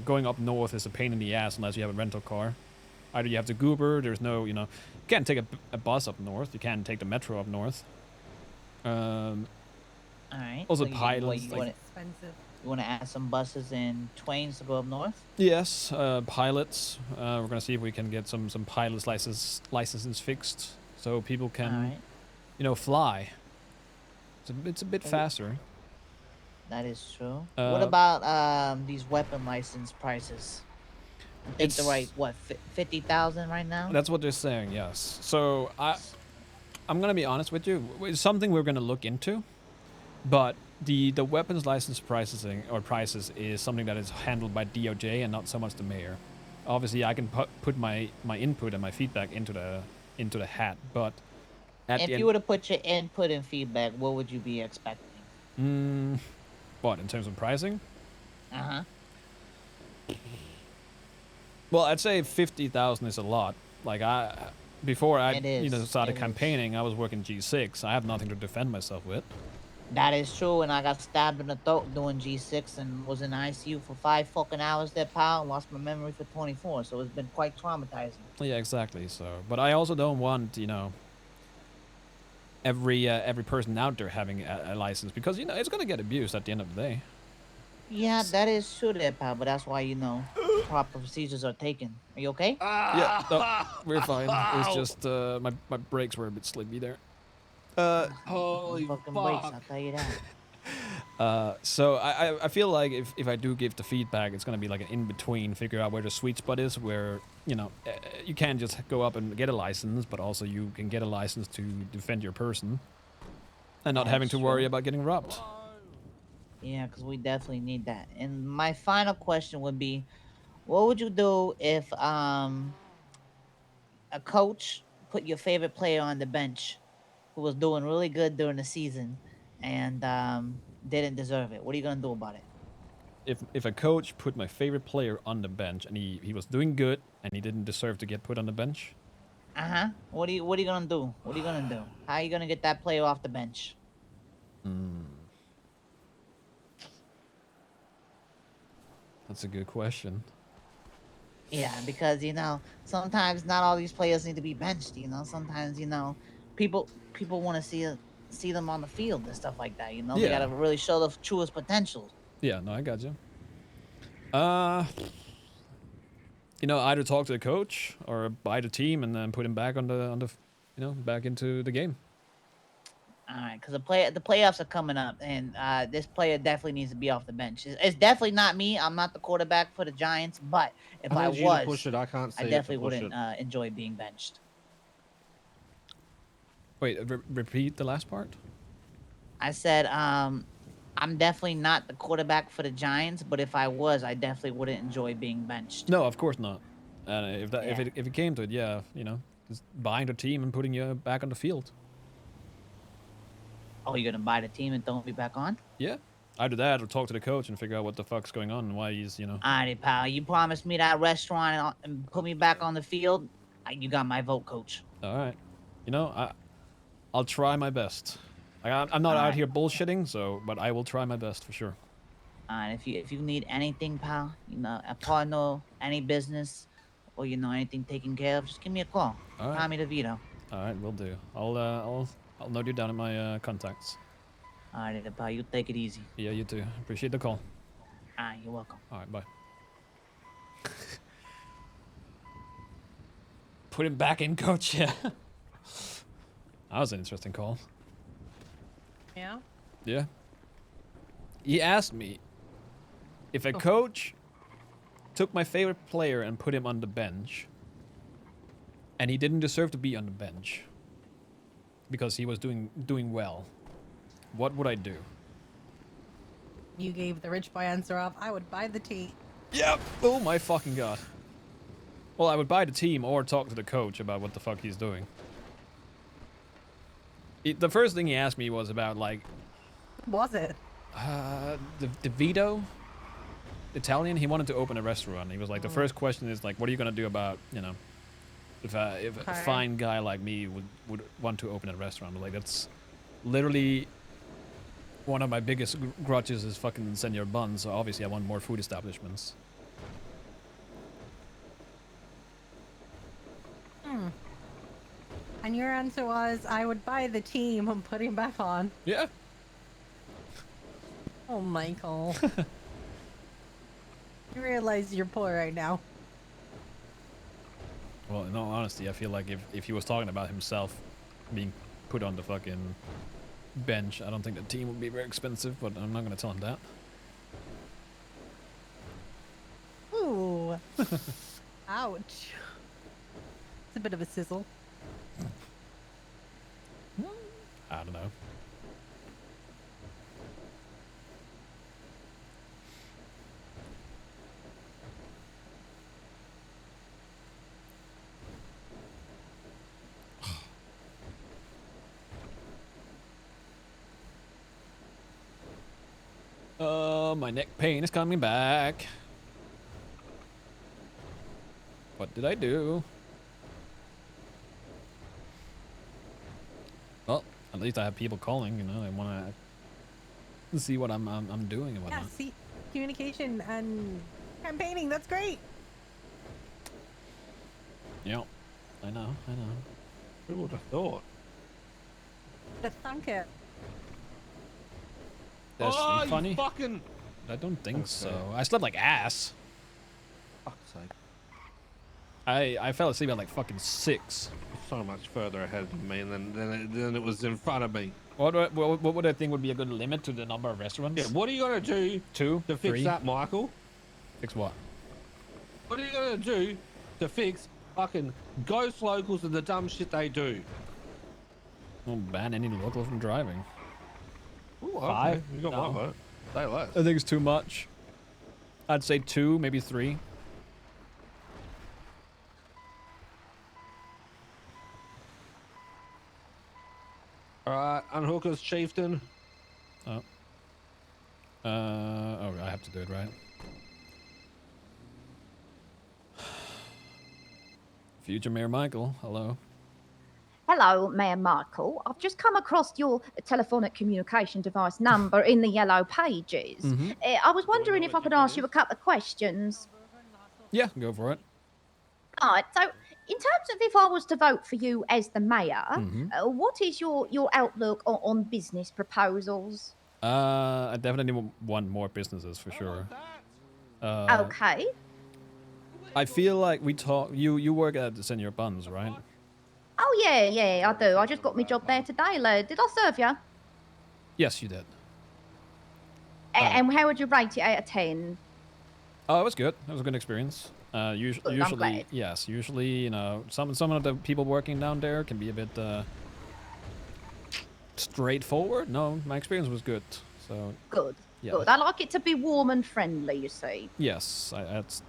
going up north is a pain in the ass unless you have a rental car. Either you have to Goober, there's no, you can't take a bus up north, you can't take the metro up north. Alright. Also so pilots, you want to add some buses and trains to go up north? Yes, pilots. We're gonna see if we can get some pilots licenses fixed, so people can, fly. It's a bit faster. That is true. What about these weapon license prices? I think they're right. What, 50,000 right now? That's what they're saying. Yes. So I'm gonna be honest with you. It's something we're gonna look into, but the weapons license prices is something that is handled by DOJ and not so much the mayor. Obviously, I can put my input and my feedback into the hat, but if you were to put your input and feedback, what would you be expecting? What, in terms of pricing? Uh-huh. Well, I'd say 50,000 is a lot. Like before I started campaigning, I was working G6. I have nothing to defend myself with. That is true, and I got stabbed in the throat doing G6 and was in ICU for 5 fucking hours there, pal, and lost my memory for 24, so it's been quite traumatizing. Yeah, exactly. So, but I also don't want, every person out there having a license, because, it's going to get abused at the end of the day. Yeah, that is true there, pal, but that's why, proper procedures are taken. Are you okay? Yeah, no, we're fine. It's just, my brakes were a bit slippy there. Holy fucking brakes, I'll tell you that. So I feel like if I do give the feedback, it's going to be like an in-between, figure out where the sweet spot is, where, you can't just go up and get a license, but also you can get a license to defend your person and not having to worry about getting robbed. Yeah, because we definitely need that. And my final question would be, what would you do if a coach put your favorite player on the bench who was doing really good during the season and didn't deserve it? What are you going to do about it? If a coach put my favorite player on the bench and he was doing good and he didn't deserve to get put on the bench? What are you going to do? What are you going to do? How are you going to get that player off the bench? That's a good question. Yeah, because sometimes not all these players need to be benched. Sometimes people want to see them on the field and stuff like that. They got to really show the truest potential. Yeah, no, I got you. Either talk to the coach or buy the team and then put him back on the back into the game. All right, because the playoffs are coming up, and this player definitely needs to be off the bench. It's definitely not me. I'm not the quarterback for the Giants, but if I was, push it. I definitely wouldn't enjoy being benched. Wait, repeat the last part. I said, I'm definitely not the quarterback for the Giants, but if I was, I definitely wouldn't enjoy being benched. No, of course not. And if it came to it, just buying the team and putting you back on the field. Oh, you're gonna buy the team and throw me back on? Yeah. Either that or talk to the coach and figure out what the fuck's going on and why he's, Alrighty, pal. You promised me that restaurant and put me back on the field. You got my vote, coach. All right. I'll try my best. I'm not out here bullshitting, but I will try my best for sure. If you need anything, pal, a partner, any business, or anything taken care of, just give me a call. All right. Tommy DeVito. All right, will do. I'll note you down in my contacts. All right, pal. You take it easy. Yeah, you too. Appreciate the call. All right, you're welcome. All right, bye. Put him back in, coach. Yeah. That was an interesting call. Yeah? Yeah. He asked me if a coach took my favorite player and put him on the bench, and he didn't deserve to be on the bench because he was doing well, what would I do? You gave the rich boy answer of, I would buy the team. Yep. Oh my fucking god. Well, I would buy the team or talk to the coach about what the fuck he's doing. The first thing he asked me was about, like... What was it? The Vito? Italian? He wanted to open a restaurant. He was like, the first question is, like, what are you going to do about, if a fine guy like me would want to open a restaurant? Like, that's literally one of my biggest grudges is fucking Senor Bun, so obviously I want more food establishments. And your answer was, I would buy the team and put him back on. Yeah. Oh, Michael. You realize you're poor right now. Well, in all honesty, I feel like if he was talking about himself being put on the fucking bench, I don't think the team would be very expensive, but I'm not gonna tell him that. Ooh. Ouch. It's a bit of a sizzle. I don't know. My neck pain is coming back. What did I do? Well, at least I have people calling, you know, they want to see what I'm doing and whatnot. Yeah, see, communication and campaigning, that's great. Yep. I know. Who would have thought? Just thunk it. That's Oh, funny. you fucking... I don't think Okay. so. I slept like ass. Fuck's sake. I fell asleep at like fucking 6. So much further ahead of me, and then it was in front of me. What would I think would be a good limit to the number of restaurants? Yeah, what are you gonna do 2, to fix 3. that, Michael? Fix what? What are you gonna do to fix fucking ghost locals and the dumb shit they do? We'll ban any local from driving. Ooh, okay. 5? You got No. my vote. Say less. I think it's too much. I'd say 2, maybe 3. Alright, unhook us, chieftain. Oh. Oh, I have to do it, right? Future Mayor Michael, hello. Hello, Mayor Michael. I've just come across your telephonic communication device number in the yellow pages. I was wondering if I could ask you a couple of questions. Yeah, go for it. All right, so in terms of if I was to vote for you as the mayor, what is your outlook on business proposals? I definitely want more businesses for sure. Okay. I feel like we talk. You work at Senior Buns, right? Oh, yeah, I do. I just got my job there today, lad. Did I serve you? Yes, you did. And how would you rate it out of 10? Oh, it was good. It was a good experience. Good, I'm Usually, glad. yes. Usually, you know, some of the people working down there can be a bit straightforward. No, my experience was good. So Good, yeah. good. I like it to be warm and friendly, you see. Yes,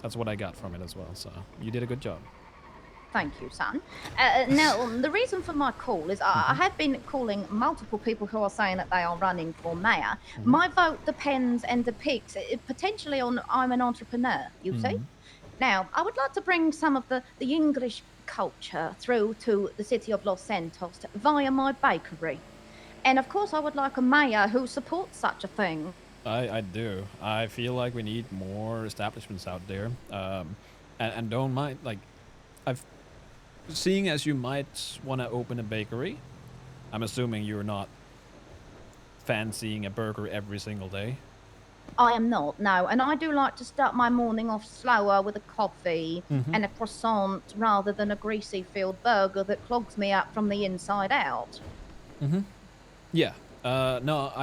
that's what I got from it as well. So you did a good job. Thank you, son. Now, the reason for my call is I have been calling multiple people who are saying that they are running for mayor. My vote depends and depicts potentially on I'm an entrepreneur, you see? Now, I would like to bring some of the English culture through to the city of Los Santos via my bakery. And of course, I would like a mayor who supports such a thing. I do. I feel like we need more establishments out there. And don't mind, like, seeing as you might want to open a bakery, I'm assuming you're not fancying a burger every single day. I am not, no. And I do like to start my morning off slower with a coffee and a croissant rather than a greasy filled burger that clogs me up from the inside out. Yeah. No,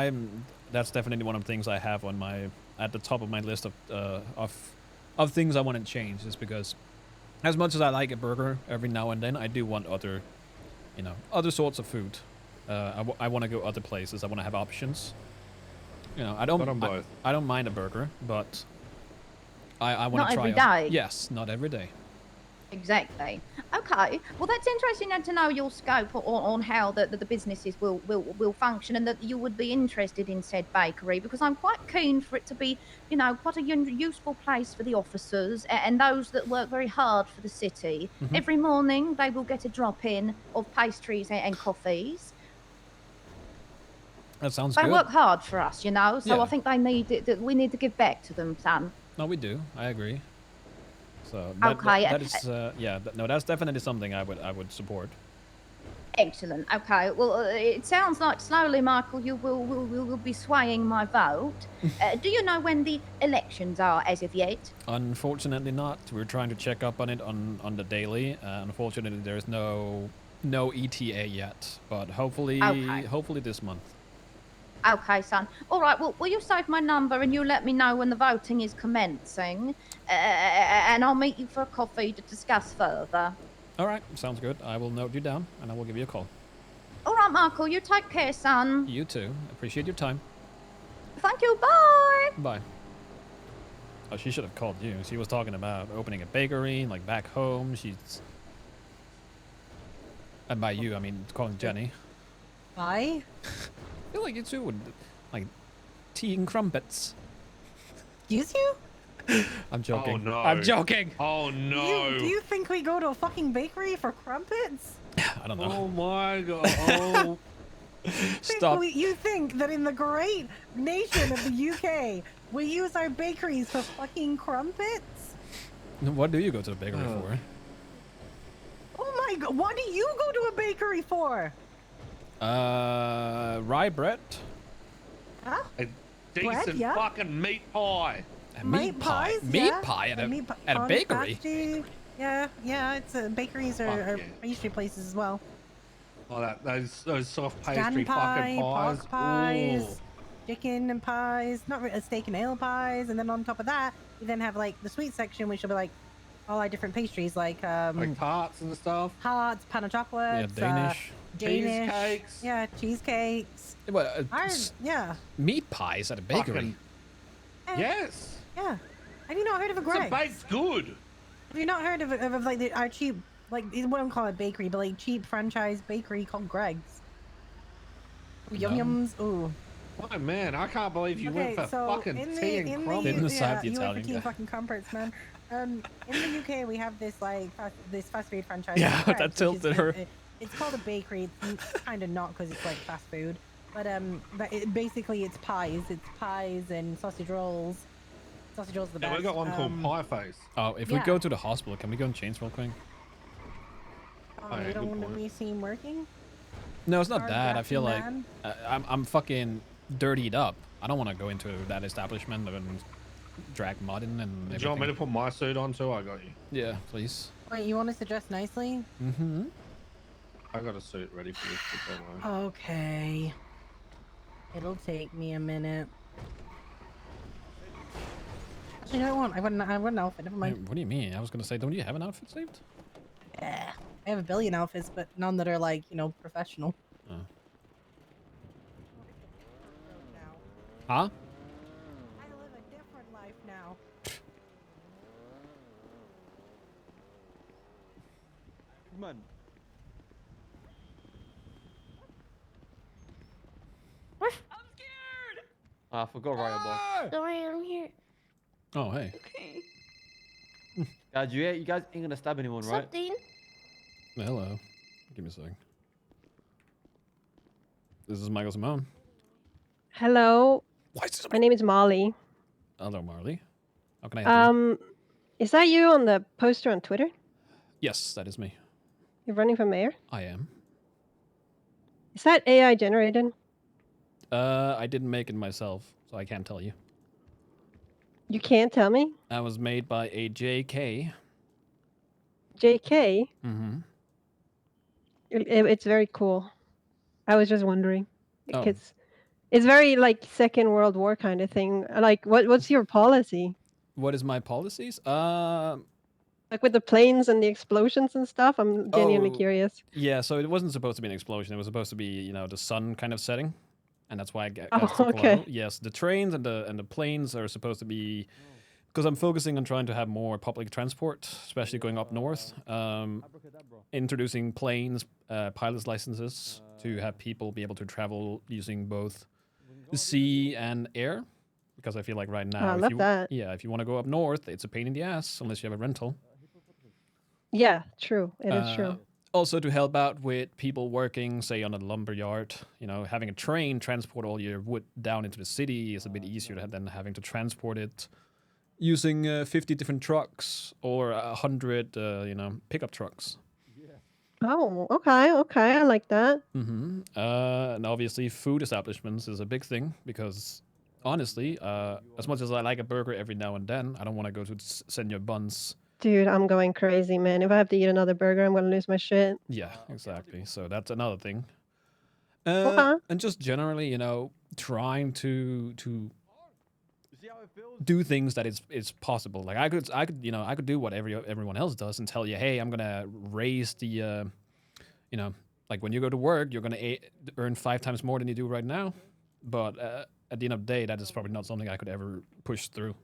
that's definitely one of the things I have on at the top of my list of things I want to change, is because as much as I like a burger every now and then, I do want other sorts of food. I want to go other places. I want to have options. You know, I don't mind a burger, but I want to try. Not every day. Yes, not every day. Exactly. Okay. Well, that's interesting to know your scope on how the businesses will function, and that you would be interested in said bakery, because I'm quite keen for it to be, you know, quite a useful place for the officers and those that work very hard for the city. Every morning they will get a drop in of pastries and coffees. That sounds They good. work hard for us, you know, so Yeah. I think we need to give back to them, son. No, we do. I agree. So Okay, that is no, that's definitely something I would support. Excellent. Okay. Well, it sounds like slowly, Michael, you will be swaying my vote. Do you know when the elections are as of yet? Unfortunately not. We're trying to check up on it on the daily. Unfortunately, there is no ETA yet, but Okay. hopefully this month. Okay, son. All right. Well, will you save my number and you let me know when the voting is commencing, and I'll meet you for a coffee to discuss further. All right, sounds good. I will note you down, and I will give you a call. All right, Michael. You take care, son. You too. Appreciate your time. Thank you. Bye. Bye. Oh, she should have called you. She was talking about opening a bakery, like back home. She's... And by you, I mean calling Jenny. Bye. I feel like you two would, like, tea and crumpets. Excuse you? I'm joking. Oh, no. I'm joking! Oh no! Do you think we go to a fucking bakery for crumpets? I don't know. Oh my god! Oh, Stop. You think that in the great nation of the UK, we use our bakeries for fucking crumpets? What do you go to the bakery Oh. for? Oh my god, what do you go to a bakery for? Rye bread? Huh? a decent yeah. fucking meat pie. A meat pie? pies, Meat yeah. pie at a meat pi- at a on bakery? pasty. Yeah, it's bakeries Fuck are yeah. pastry places as well. Oh, those soft Gun pastry pie, fucking pies. pork pies, Ooh. chicken and pies, not really, steak and ale pies, and then on top of that, you then have like the sweet section, which will be like all our different pastries, like Like tarts and stuff. tarts, pan of Yeah, chocolates, Danish. Danish, Cheesecakes. yeah, cheesecakes. What, Yeah, meat pies at a bakery? Fucking- Yes. yeah. Have you not heard of a It's a Greg's? baked good. Have you not heard of like our cheap, like what I'm calling a bakery, but like cheap franchise bakery called Greg's? Ooh, Yum No. Yums. Ooh. Oh man, I can't believe you went for fucking tea and crumpets. Didn't decide the you went Italian for tea and guy. fucking crumpets, man. In the UK, we have this like this fast food franchise. Yeah, called that Greggs, which tilted is, her. It's called a bakery. It's kind of not because it's like fast food, but basically it's pies. It's pies and sausage rolls. Sausage rolls are the Yeah, best. we got one called Pie Face. Oh, if we Yeah. go to the hospital, can we go and change real quick? Oh, Oh, yeah, you don't good want to point. be seen working? No, it's not Hard that. I feel like grafting man? I'm fucking dirtied up. I don't want to go into that establishment and drag mud in and everything. Do you want me to put my suit on too? I got you. Yeah, please. Wait, you want us to dress nicely? Mm-hmm. I got a suit ready for this. But don't worry. Okay. It'll take me a minute. Actually, no, I won't. I got an outfit. Never mind. What do you mean? I was gonna say, don't you have an outfit saved? Yeah. I have a billion outfits, but none that are like, professional. Oh. Now. Huh? I live a different life now. Man. I'm I forgot right about. Sorry, I'm here. Oh, hey. Okay. Guys, you guys ain't gonna stab anyone, right? Something. Hello. Give me a sec. This is Michael Simone. Hello, Why is this my name is Molly. Hello, Marley. How can I help you? Is that you on the poster on Twitter? Yes, that is me. You're running for mayor? I am. Is that AI generated? I didn't make it myself, so I can't tell you. You can't tell me? I was made by a JK. JK? Mm-hmm. It's very cool. I was just wondering. Oh. It's very like Second World War kind of thing. Like, what's your policy? What is my policies? Like with the planes and the explosions and stuff? I'm genuinely Oh. curious. Yeah, so it wasn't supposed to be an explosion. It was supposed to be, the sun kind of setting. And that's why I got Oh, so okay. low. Yes, the trains and the planes are supposed to be, because I'm focusing on trying to have more public transport, especially going up north. Introducing planes, pilot's licenses to have people be able to travel using both sea and air. Because I feel like right now, I love that. Yeah, if you want to go up north, it's a pain in the ass unless you have a rental. Yeah, true. It is true. Also to help out with people working, say, on a lumber yard, having a train transport all your wood down into the city is a bit easier than having to transport it using 50 different trucks or 100, pickup trucks. Oh, okay, okay. I like that. Mm-hmm. And obviously, food establishments is a big thing because, honestly, as much as I like a burger every now and then, I don't want to go to Senor Buns. Dude, I'm going crazy, man. If I have to eat another burger, I'm gonna lose my shit. Yeah, exactly. So that's another thing. Okay. And just generally, trying to You see how it feels? do things that is possible. Like I could do what everyone else does and tell you, hey, I'm gonna raise the, like when you go to work, you're gonna earn 5 times more than you do right now. But at the end of the day, that is probably not something I could ever push through.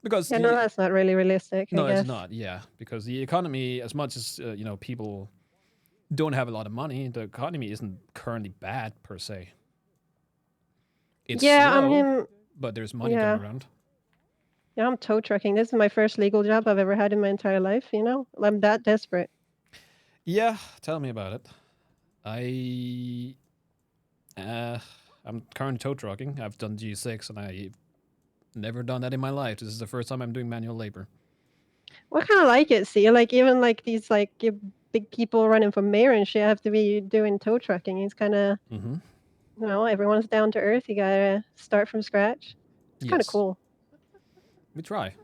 Because Yeah, no, that's not really realistic, no, I guess. it's not. Yeah, because the economy, as much as people don't have a lot of money, the economy isn't currently bad per se. It's Yeah, I slow, mean, but there's money yeah. going around. Yeah, I'm tow trucking. This is my first legal job I've ever had in my entire life, you know? I'm that desperate. Yeah, tell me about it. I'm currently tow trucking. I've done G6 and I've never done that in my life. This is the first time I'm doing manual labor. What kind of like it? See, like even like these like big people running for mayor and shit have to be doing tow trucking. It's kind of, Mm-hmm. everyone's down to earth. You gotta start from scratch. It's kind of Yes. cool. We try.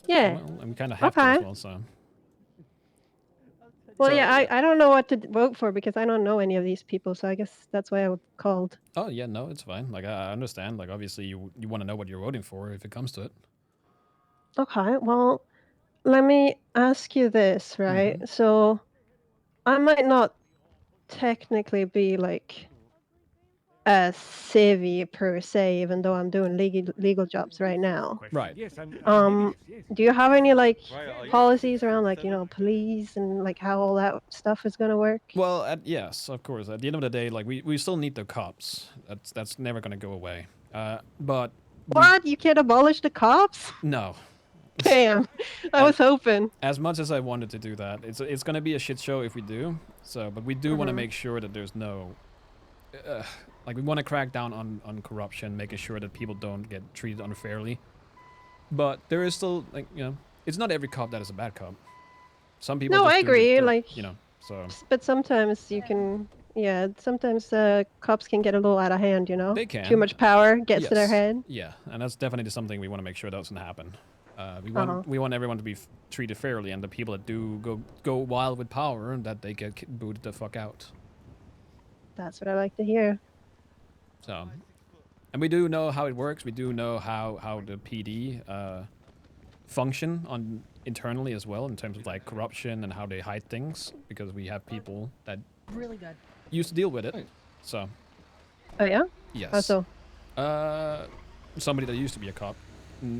Yeah. Well, and we kind of have to Okay. as well, so. Well, So, yeah, I don't know what to vote for because I don't know any of these people. So I guess that's why I called. Oh, yeah, no, it's fine. Like, I understand. Like, obviously, you want to know what you're voting for if it comes to it. Okay. Well, let me ask you this, right? Mhm. So I might not technically be like a civvy per se, even though I'm doing legal jobs right now. Right. Do you have any like Right, are you- policies around like police and like how all that stuff is gonna work? Well, yes, of course. At the end of the day, like, we still need the cops. That's never going to go away. But What? You can't abolish the cops? no. Damn, I was hoping. As much as I wanted to do that, it's going to be a shit show if we do. So, but we do want to make sure that there's no... like, we want to crack down on corruption, making sure that people don't get treated unfairly. But there is still, like, it's not every cop that is a bad cop. Some people No, just I do the agree, job, like- so... But sometimes you can, yeah, sometimes cops can get a little out of hand, They can. Too much power gets to their Yes. head. Yeah, and that's definitely something we want to make sure doesn't happen. Uh-huh. We want everyone to be treated fairly, and the people that do go wild with power, that they get booted the fuck out. That's what I like to hear. So, and we do know how it works. We do know how the PD function internally as well in terms of like corruption and how they hide things, because we have people that Really good. used to deal with it. So, Oh yeah? yes. How so? Somebody that used to be a cop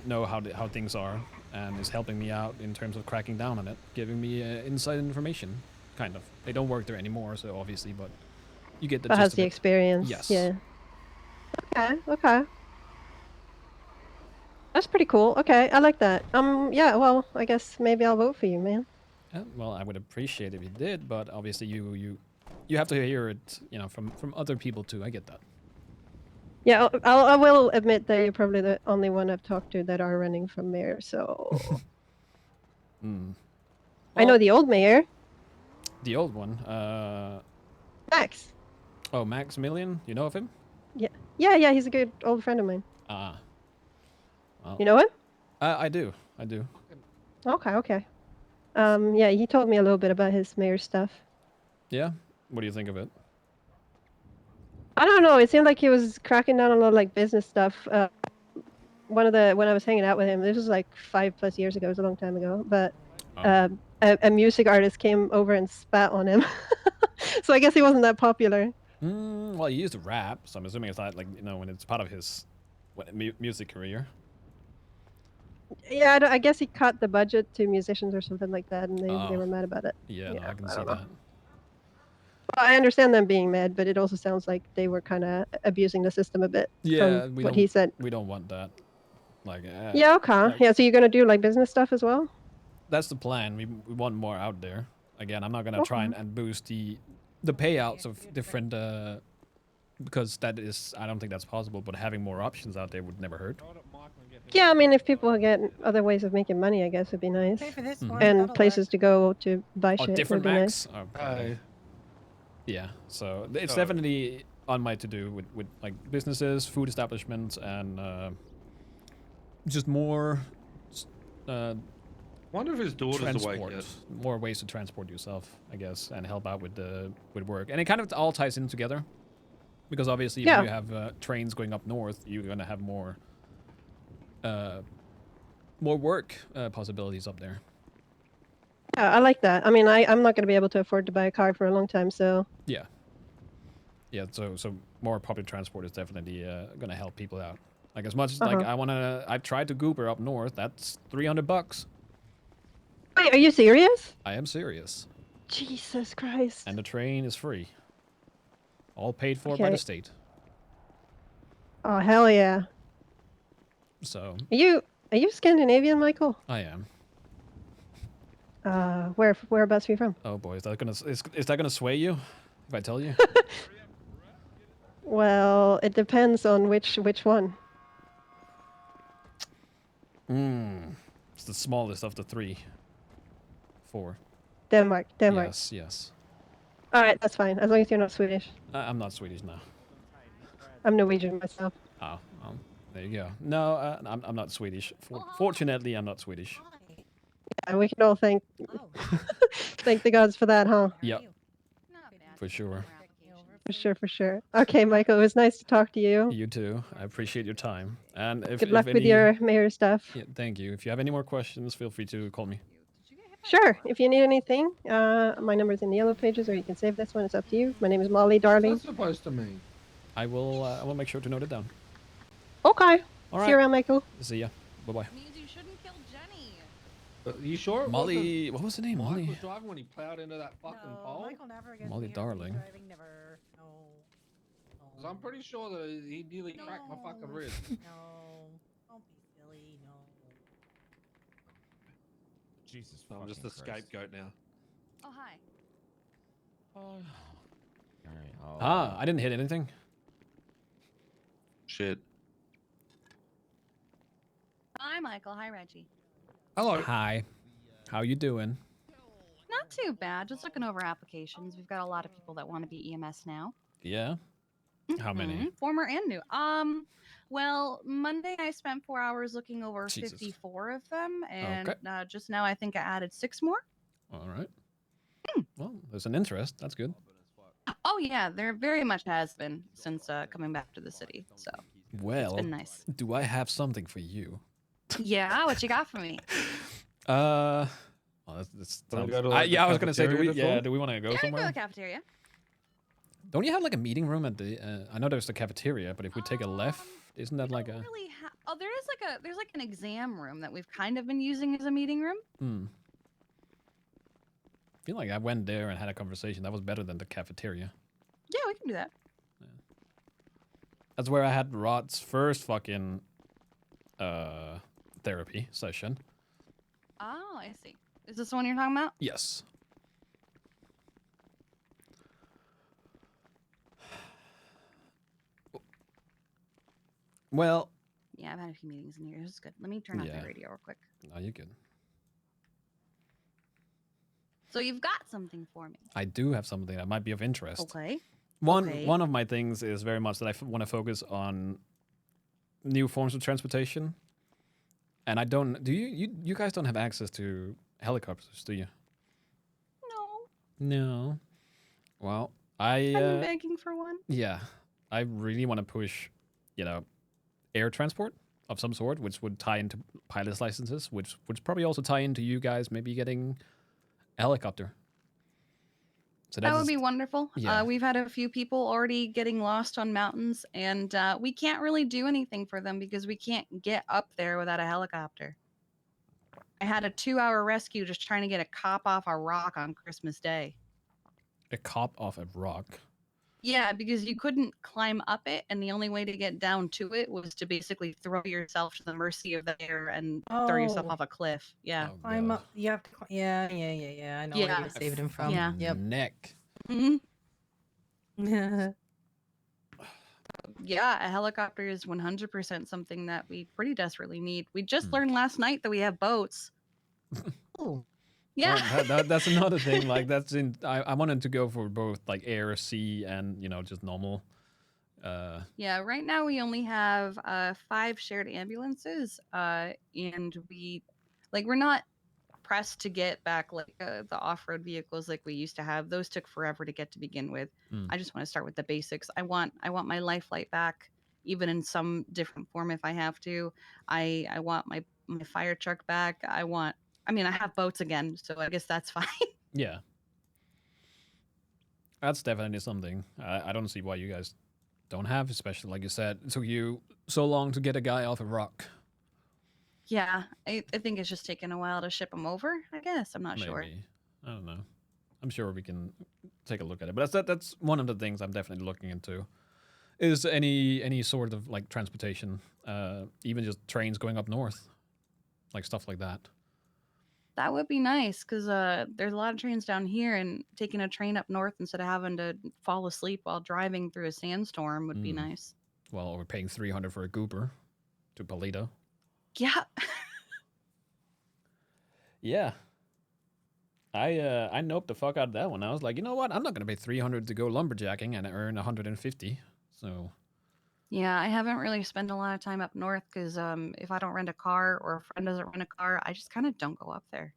know how things are and is helping me out in terms of cracking down on it, giving me inside information, kind of. They don't work there anymore, so obviously, but you get the But gist has of the it. experience. Yes. Yeah. Okay. That's pretty cool. Okay, I like that. Yeah, well, I guess maybe I'll vote for you, man. Well, I would appreciate if you did, but obviously you have to hear it, from other people too. I get that. Yeah, I will admit that you're probably the only one I've talked to that are running for mayor, so... Mm. I know Well, the old mayor, the old one. Max. Oh, Maximilian. You know of him? Yeah, he's a good old friend of mine. Ah. Well, You know him? I do. Okay. Yeah, he told me a little bit about his mayor stuff. Yeah. What do you think of it? I don't know. It seemed like he was cracking down on a lot of like business stuff. When I was hanging out with him, this was like 5+ years ago. It was a long time ago. But Oh. a music artist came over and spat on him. So I guess he wasn't that popular. Well, he used to rap, so I'm assuming it's not like when it's part of his music career. Yeah, I guess he cut the budget to musicians or something like that, and they Oh. were mad about it. Yeah, no, I can I see don't know. that. I understand them being mad, but it also sounds like they were kind of abusing the system a bit. Yeah, from we what don't. he said. We don't want that. Like. Yeah, okay. like- Yeah, so you're gonna do like business stuff as well? That's the plan. We want more out there. Again, I'm not gonna try and boost the payouts of different because I don't think that's possible. But having more options out there would never hurt. Yeah, I mean, if people get other ways of making money, I guess it'd be nice. Pay for this Mhm. one. And that'll places to go to buy Oh, shit different would be nice. Macs? Oh, probably. Oh. Yeah, so it's Oh. definitely on my to-do with like businesses, food establishments, and just more Wonder if his daughter's awake transport, yet. more ways to transport yourself, I guess, and help out with work. And it kind of all ties in together, because obviously Yeah. if you have trains going up north, you're gonna have more work possibilities up there. Yeah, I like that. I mean, I'm not going to be able to afford to buy a car for a long time, so Yeah. Yeah, so more public transport is definitely gonna help people out. Like as much as like I've tried to Goober up north. That's $300. wait, are you serious? I am serious. Jesus Christ. And the train is free. All paid for by the Okay. state. Oh hell yeah. So Are you Scandinavian, Michael? I am. Whereabouts are you from? Oh boy, is that gonna sway you if I tell you? Well, it depends on which one. It's the smallest of the 4. Denmark. Yes, yes. All right, that's fine. As long as you're not Swedish. I'm not Swedish now. I'm Norwegian myself. Oh, well, there you go. No, I'm not Swedish. Fortunately, I'm not Swedish. Yeah, we can all thank Oh. thank the gods for that, huh? Yep, for sure. For sure. Okay, Michael, it was nice to talk to you. You too. I appreciate your time. And if Good luck if with any- your mayor stuff. Yeah, thank you. If you have any more questions, feel free to call me. Sure. If you need anything, my number's in the yellow pages, or you can save this one. It's up to you. My name is Molly, darling. What's that supposed to mean? I will make sure to note it down. Okay. All See you right. around, Michael. See ya. Bye bye. Means you shouldn't kill Jenny. You sure? It Molly, what was the name? wasn't Mike Molly. was driving when he plowed into that fucking No, pole? Michael never gets Molly me for darling. driving, never. No. 'Cause I'm pretty sure that he nearly cracked my fucking No. ribs. No. Don't be silly. No. Jesus. No, I'm just the scapegoat now. Oh, hi. All right. Ah, I didn't hit anything. Shit. Hi, Michael. Hi, Reggie. Hello. Hi. How you doing? Not too bad. Just looking over applications. We've got a lot of people that want to be EMS now. Yeah. How many? Mhm, former and new. Well, Monday I spent 4 hours looking over Jesus. 54 of them, and Okay. just now I think I added 6 more. All right. Well, there's an interest. That's good. Oh yeah, there very much has been since coming back to the city. So Well, it's been nice. do I have something for you? Yeah, what you got for me? Well, that's Wanna sounds- go to, like, the yeah, I was gonna say, cafeteria to talk? do we want to go Yeah, we can go to somewhere? the cafeteria. Don't you have like a meeting room at the? I know there's the cafeteria, but if we take a left, isn't that like a? Really oh, there's like an exam room that we've kind of been using as a meeting room. I feel like I went there and had a conversation. That was better than the cafeteria. Yeah, we can do that. That's where I had Rod's first fucking therapy session. Oh, I see. Is this the one you're talking about? Yes. Well, Yeah, I've had a few meetings in here. This is good. Let me turn off Yeah. the radio real quick. no, you're good. So you've got something for me. I do have something that might be of interest. Okay. One Okay. one of my things is very much that I want to focus on new forms of transportation, and I don't. Do you guys don't have access to helicopters, do you? No, No. Well, I I'm begging for one. yeah, I really want to push, air transport of some sort, which would tie into pilot's licenses, which would probably also tie into you guys maybe getting a helicopter. So That would that's- be wonderful. Yeah. We've had a few people already getting lost on mountains, and we can't really do anything for them because we can't get up there without a helicopter. I had a 2-hour rescue just trying to get a cop off a rock on Christmas Day. a cop off a rock. Yeah, because you couldn't climb up it, and the only way to get down to it was to basically throw yourself to the mercy of the air and throw yourself Oh. off a cliff. Yeah. Oh, I'm God. you have to. Yeah. I know Yeah. where you saved him from. Yeah. Yep. Neck. Mhm. yeah, a helicopter is 100% something that we pretty desperately need. We just Hmm. learned last night that we have boats. Ooh. Yeah. Well, that's another thing. Like I wanted to go for both like air, sea, and just normal. Yeah, right now we only have 5 shared ambulances, and we're not pressed to get back like the off-road vehicles like we used to have. Those took forever to get to begin with. Mm. I just want to start with the basics. I want my life flight back, even in some different form if I have to. I want my fire truck back. I mean, I have boats again, so I guess that's fine. Yeah, that's definitely something. I don't see why you guys don't have, especially like you said, it took you so long to get a guy off a rock. Yeah, I think it's just taken a while to ship them over. I guess I'm not sure. Maybe. I don't know. I'm sure we can take a look at it. But that's one of the things I'm definitely looking into. Is any sort of like transportation, even just trains going up north, like stuff like that. That would be nice because there's a lot of trains down here, and taking a train up north instead of having to fall asleep while driving through a sandstorm would be Mm. nice. Well, we're paying 300 for a goober to Polito. Yeah. Yeah. I noped the fuck out of that one. I was like, you know what? I'm not gonna pay 300 to go lumberjacking and earn 150. So Yeah, I haven't really spent a lot of time up north because if I don't rent a car or a friend doesn't rent a car, I just kind of don't go up there.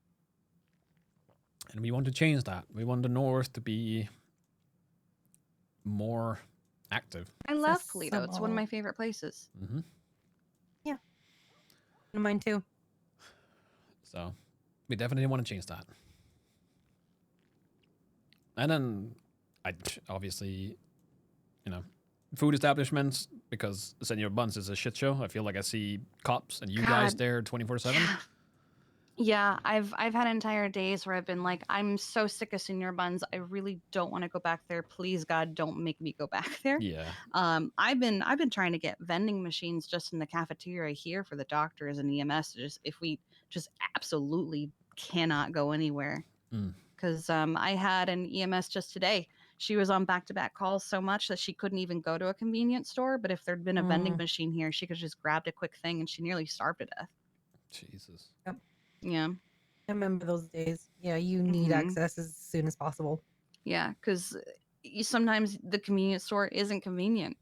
and we want to change that. We want the north to be more active. I love Toledo. It's one of Accessible. my favorite places. Mm-hmm. Mine too. So we definitely want to change that. And then obviously, food establishments, because Senor Buns is a shit show. I feel like I see cops and you guys God. there 24/7. Yeah, I've had entire days where I've been like, I'm so sick of Senior Buns. I really don't want to go back there. Please, God, don't make me go back there. Yeah. I've been trying to get vending machines just in the cafeteria here for the doctors and EMS. If we just absolutely cannot go anywhere. Mm. Because I had an EMS just today. She was on back-to-back calls so much that she couldn't even go to a convenience store. But if there'd been a vending machine here, she could just grabbed a quick thing, and she nearly starved to death. Jesus. Yeah. I remember those days. Yeah, you need Mhm. access as soon as possible. Yeah, because sometimes the convenience store isn't convenient.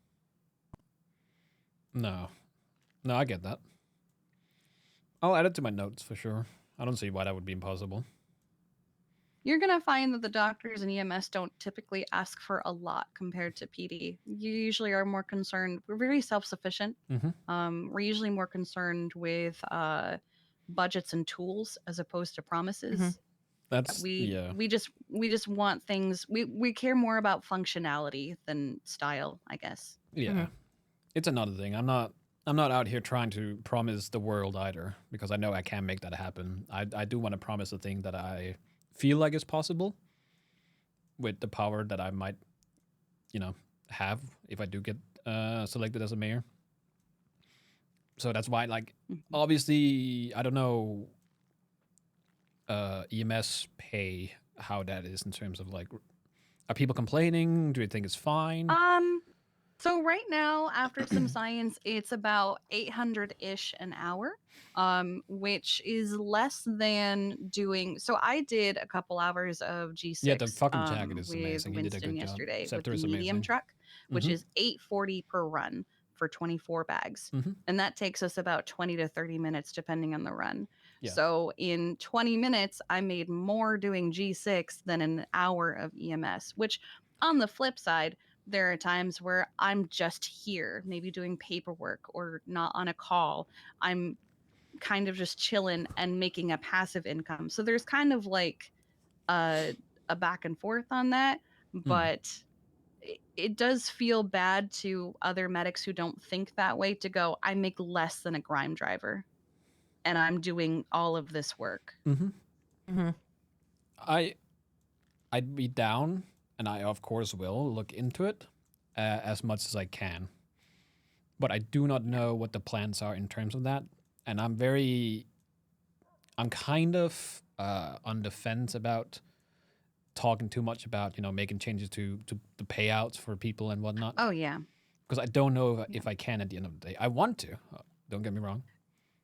No, I get that. I'll add it to my notes for sure. I don't see why that would be impossible. You're going to find that the doctors and EMS don't typically ask for a lot compared to PD. You usually are more concerned. We're very self-sufficient. Mm-hmm. We're usually more concerned with budgets and tools as opposed to promises. That's We just want things. We care more about functionality than style, I guess. Yeah. It's another thing. I'm not out here trying to promise the world either, because I know I can't make that happen. I do want to promise a thing that I feel like is possible with the power that I might, have if I do get selected as a mayor. So that's why, like, obviously, I don't know EMS pay, how that is in terms of, like, are people complaining? Do you think it's fine? So right now, after some science, it's about 800-ish an hour, which is less than doing. So I did a couple hours of G6. Yeah, the fucking jacket is with amazing. He did a Winston good job. yesterday with Scepter the is medium amazing. truck, which Mhm. is $840 per run for 24 bags, Mhm. and that takes us about 20 to 30 minutes depending on the run. Yeah. So in 20 minutes, I made more doing G6 than an hour of EMS. Which, on the flip side, there are times where I'm just here, maybe doing paperwork or not on a call. I'm kind of just chilling and making a passive income. So there's kind of like a back and forth on that, but it does feel bad to other medics who don't think that way to go, I make less than a grime driver and I'm doing all of this work. I'd be down, and I of course will look into it as much as I can. But I do not know what the plans are in terms of that, and I'm kind of on the fence about talking too much about making changes to the payouts for people and whatnot. Oh yeah. because I don't know if I can at the end of the day. I want to. Don't get me wrong.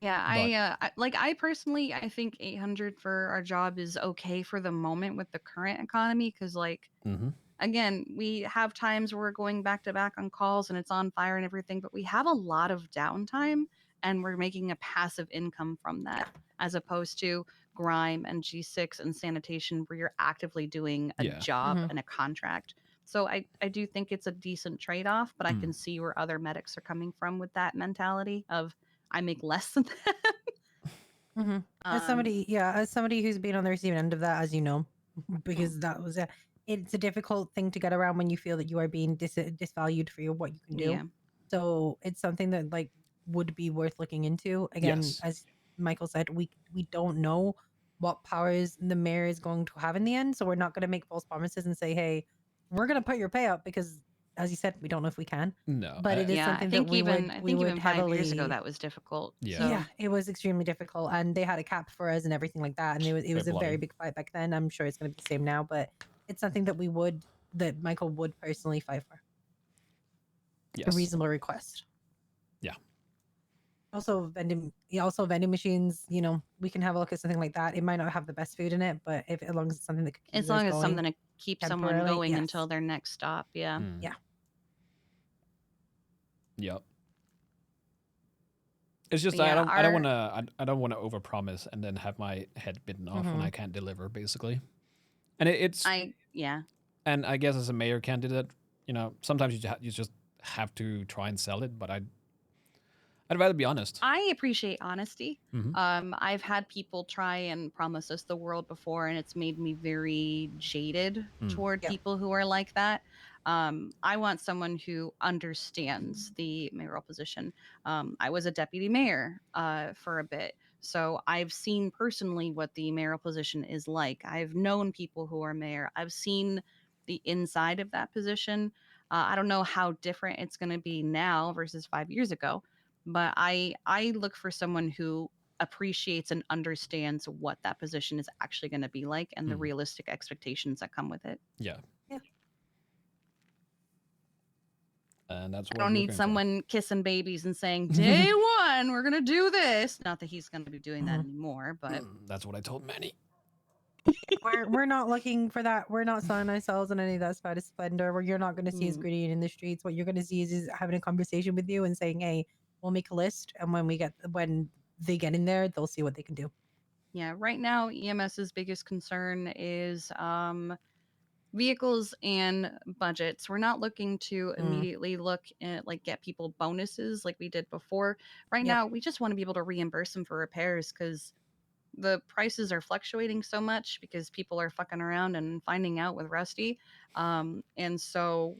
Yeah, But- I personally, I think 800 for our job is okay for the moment with the current economy, because like Mm-hmm. again, we have times where we're going back to back on calls and it's on fire and everything, but we have a lot of downtime and we're making a passive income from that, as opposed to grime and G6 and sanitation where you're actively doing a Yeah. job Mhm. and a contract. So I do think it's a decent trade-off, but I Mm. can see where other medics are coming from with that mentality of I make less than them. Mhm. As somebody, as somebody who's been on the receiving end of that, as you know, because that was it's a difficult thing to get around when you feel that you are being disvalued for what you can do. Yeah. So it's something that like would be worth looking into. Again, Yes. as Michael said, we don't know what powers the mayor is going to have in the end, so we're not going to make false promises and say, "Hey, we're going to put your pay up," because, as you said, we don't know if we can. No. But it is Yeah, something I that think we even would I we think would even 5 years ago heavily. that was difficult. Yeah. So Yeah, it was extremely difficult, and they had a cap for us and everything like that, and it was Very a very bloody. big fight back then. I'm sure it's going to be the same now, but it's something that Michael would personally fight for. A Yes. reasonable request. Yeah. Also vending machines. You know, we can have a look at something like that. It might not have the best food in it, but if as long as it's something that could keep as you guys long as going, something to keep someone temporarily, going yes. until their next stop, yeah. Mm. Yeah. Yep. It's just But I yeah, don't want to I don't want to overpromise and then have my head bitten off when Mhm. I can't deliver, basically. And it's Yeah. and I guess as a mayor candidate, you know, sometimes you just have to try and sell it. But I'd rather be honest. I appreciate honesty. Mhm. I've had people try and promise us the world before, and it's made me very jaded Mm. toward Yeah. people who are like that. I want someone who understands the mayoral position. I was a deputy mayor for a bit, so I've seen personally what the mayoral position is like. I've known people who are mayor. I've seen the inside of that position. I don't know how different it's going to be now versus 5 years ago, but I look for someone who appreciates and understands what that position is actually going to be like and the Mhm. realistic expectations that come with it. Yeah. Yeah. And that's I what don't we're need going someone kissing babies and saying, "Day one, we're gonna do this." Not that he's gonna be doing that Mhm. anymore, for. but That's what I told many. We're not looking for that. We're not selling ourselves on any of that spider splendor. Where you're not going to see us Mm. gritty in the streets. What you're going to see is having a conversation with you and saying, "Hey, we'll make a list, and when they get in there, they'll see what they can do." yeah, right now EMS's biggest concern is vehicles and budgets. We're not looking to immediately look at like get people bonuses like we did before. Right Yep. now, we just want to be able to reimburse them for repairs because the prices are fluctuating so much because people are fucking around and finding out with Rusty. And so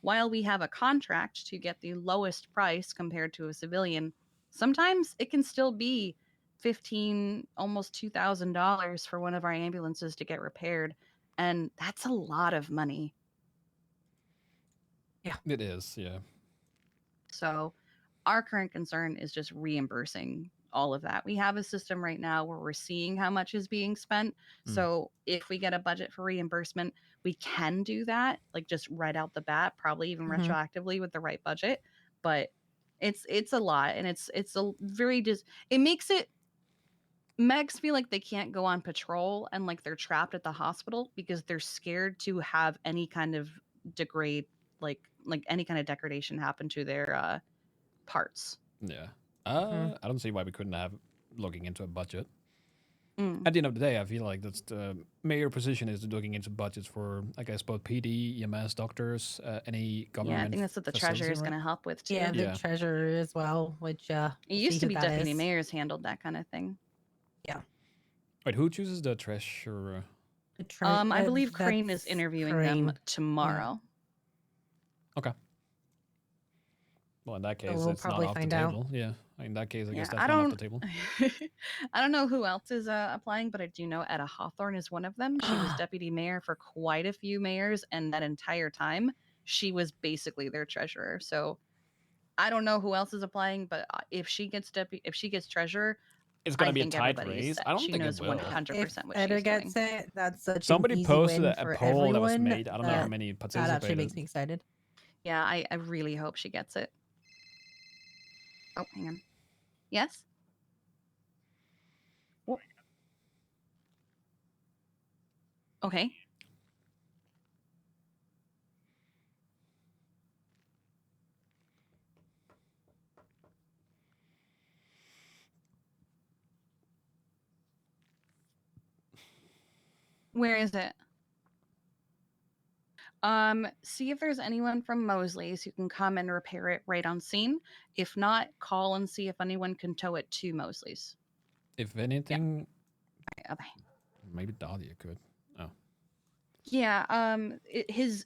while we have a contract to get the lowest price compared to a civilian, sometimes it can still be almost $2,000 for one of our ambulances to get repaired. And that's a lot of money. It is, yeah. So our current concern is just reimbursing all of that. We have a system right now where we're seeing how much is being spent. Mm. So if we get a budget for reimbursement, we can do that, like just right out the bat, probably even Mhm. retroactively with the right budget. But it's a lot, and it's a very it makes it Megs feel like they can't go on patrol and like they're trapped at the hospital because they're scared to have any kind of degrade, like any kind of degradation happen to their parts. Yeah. Mhm. I don't see why we couldn't have looking into a budget. Mm. At the end of the day, I feel like that's the mayor position is looking into budgets for, I guess, both PD, EMS, doctors, any government. Yeah, I think that's what the treasurer is going to help with too. Yeah, the Yeah. treasurer as well, which It we'll used see to who be that deputy is. mayors handled that kind of thing. Wait, who chooses the treasurer? I believe Crane is That's interviewing Crane. them tomorrow. Okay. Well, in that case, we'll it's not probably off the find out. table. Yeah. In that case, I guess Yeah, that's I not off don't. the table. I don't know who else is applying, but I do know Etta Hawthorne is one of them. She was deputy mayor for quite a few mayors, and that entire time, she was basically their treasurer. So I don't know who else is applying, but if she gets treasurer, It's going I to be a think tight everybody's race. set. I don't She think it knows will. 100% If what Etta she's gets doing. it, that's such Somebody an easy posted win a for poll that was everyone. made. I don't know how many That participated. actually makes me excited. Yeah, I really hope she gets it. Oh, hang on. Yes? Wha- Okay. Where is it? See if there's anyone from Mosley's who can come and repair it right on scene. If not, call and see if anyone can tow it to Mosley's. If anything, Okay. maybe Dahlia could. Oh. Yeah,